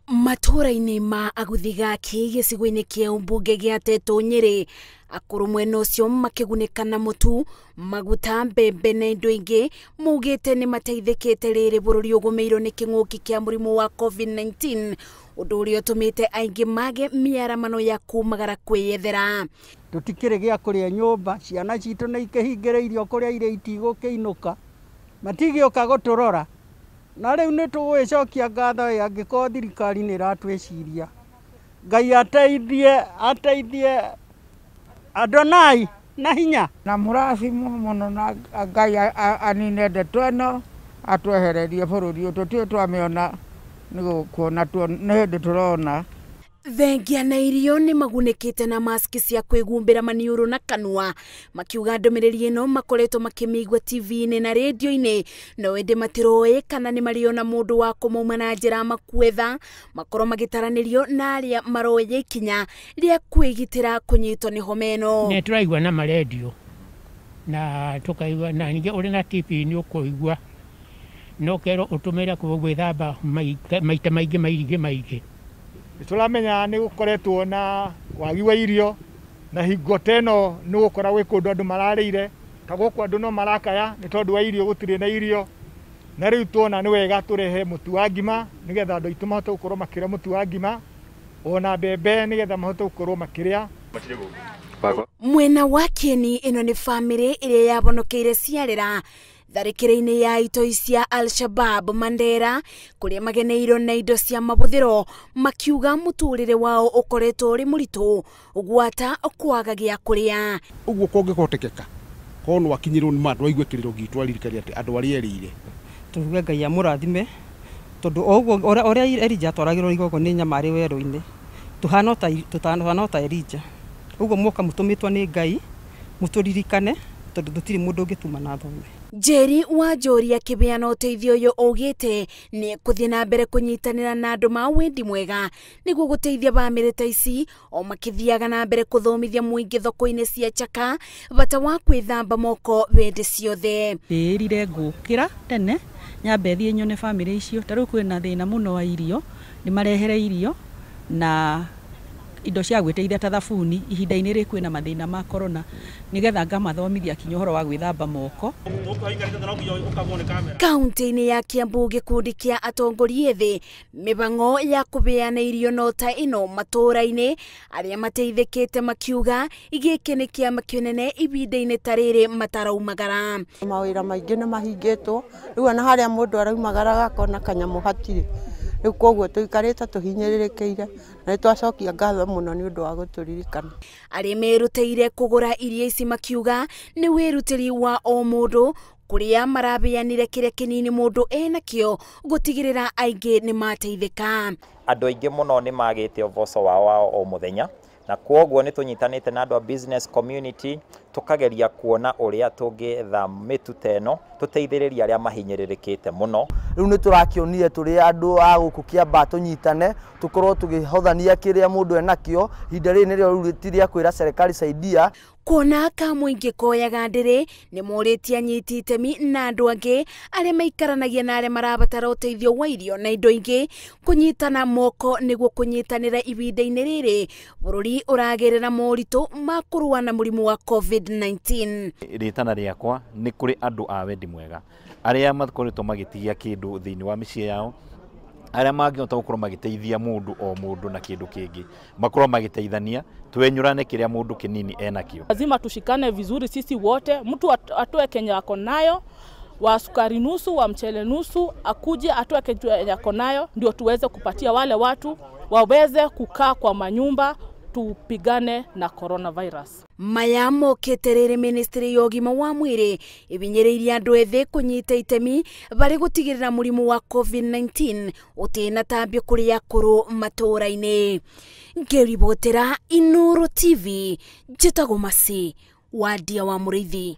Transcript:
Matura-ini ma aguthiga gicigo-ini kia umbunge gia Teto Nyeri akuru mwena ucio makigunikana mutu maguta mbembe na indo ingi mugite ni mateithikite riri bururi ugumeirwo ni king'uki kia murimu wa COVID-19 undu uria utumite aingi mage miaramano ya kumagara kwiyethera. Tutikire gia kuria nyumba ciana citu na ikihingiriirio kuria ire itigukiinuka matigioka guturora na riu ni tugwicokia ngatho angiko thirikari ni ratwiciria Ngai ateithie Adonai na hinya na murasimu muno na Ngai anine ndeto eno atwehererie bururi utu twamiona ni kuona ni turona. Thengia na irio ni magunikite na maski cia kwigumbira maniuru na kanua makiuga ndomereri ino makoretwo makimigwa TV-ini na radio-ini no ende matiroe kana ni mariona mundu wa kumuuma na njira makwetha makoro magitaranirio na aria maroye ikinya ria kwigitira kunyitwo ni homa ino. Ne turaigwa na radio na tukaigwa na ninge uri na TV ni ukuigwa no kero utumira gwithamba maita maigi turamenya ni gukoretwo na wagi wa irio na hingo teno ni gukora gwi kundu andu mararire kagoku andu no marakaya ni tondu wa irio gutire na irio na riu tuona ni wega turehe mutu wa ngima nigetha andu itu mahote gukorwo makiria mutu wa ngima ona mbembe nigetha mahote gukorwo makiria. Mwena wa Kieni ino ni family iria yabonokeire ciarira tharikira-ini ya itoi cia Al-Shabab Mandera kuria mageneirwo na indo cia mabuthiro makiuga muturire wao ukoretwo uri muritu ugwata kwaga gia kuria uguo kungikotekeka kono wakinyirwo ni mandu aigwe kiriro gitu aririkari ati andu ari erire tuge Ngai amurathime tondu oguo oria Elija twaragirwo igogo ni nyamari weru-ini tuhana ta Elija uguo muka mutumitwa ni Ngai muturirikane tondu tutiri mundu ungituma na thome. Jerry wa Joria kibeana uteithio yo ugite ni kuthie na mbere kunyitanira na andu ma wendi mwega niguo guteithia bamiri ta ici o makithiaga na mbere kuthomithia muingi thoko-ini cia chaka bata wa kwithamba moko bende ciothe. Ndirire ngukira tene nyambe thie nyone family icio taru kwina thina muno wa irio ni marehere irio na indo cia gwiteithia ta thabuni ihinda-ini ri kwina mathina ma corona nigetha ngamathomithia kinyo horo wa gwithamba moko. Kaunti-ini ya Kiambu gikundi kia atongoria ethi mibango ya kubeana irio nota ino matura-ini aria mateithikite makiuga igiki ni kiama kinene ibinda-ini tariri mataraumagara. Mawira maingi ni mahingitwo riu na haria mundu araumagara gakona kanyamu hatiri riu koguo tuikarite tuhinyirikiire na twacokia ngatho muno ni undu wa guturirikana. Aria meruteire kugura irio ici makiuga ni wirutiri wa o mundu kuria marabeanire kiria kinini mundu enakio gutigirira aingi ni mateithika. Andu aingi muno ni magite uboco wao o muthenya na kwoguo ni tunyitanite na andu a business community tukageria kuona uria tungitha mitu teno tuteithiriria aria mahinyiririkite muno. Riu ni turakionire turi andu a guku Kiamba tunyitane tukorwo tugihothania kiria mundu enakio hinda ri ni rio ritiria kwira serikali saidia kuona ka muingi koyaga ndiri ni muritie anyiti itemi na andu angi aria maikaranagia na aria marabatara uteithio wa irio na indo ingi kunyitana moko niguo kunyitanira ibinda-ini riri bururi uragerera moritu ma kurua na murimu wa COVID-19. Ritana riakwa ni kuri andu a wendi mwega aria makoretwo magitigia kindu thiini wa micii yao aria mangihota gukorwo magiteithia mundu na kindu kingi makorwo magiteithania twenyurane kiria mundu kinini enakio. Lazima tushikane vizuri sisi wote, mtu atoe Kenya yako nayo, wa sukari nusu, wa mchele nusu, akuje atoe Kenya yako nayo ndio tuweze kupatia wale watu waweze kukaa kwa manyumba tupigane na coronavirus. Mayamo keterere ministry yogima wa mwiri ibinyiririe andu ethi kunyita itemi bari gutigirira murimu wa COVID-19 utina tambio kuri akuru matura-ini. Ngeribotera Inuru TV njetago Masi wadia wa Murithi.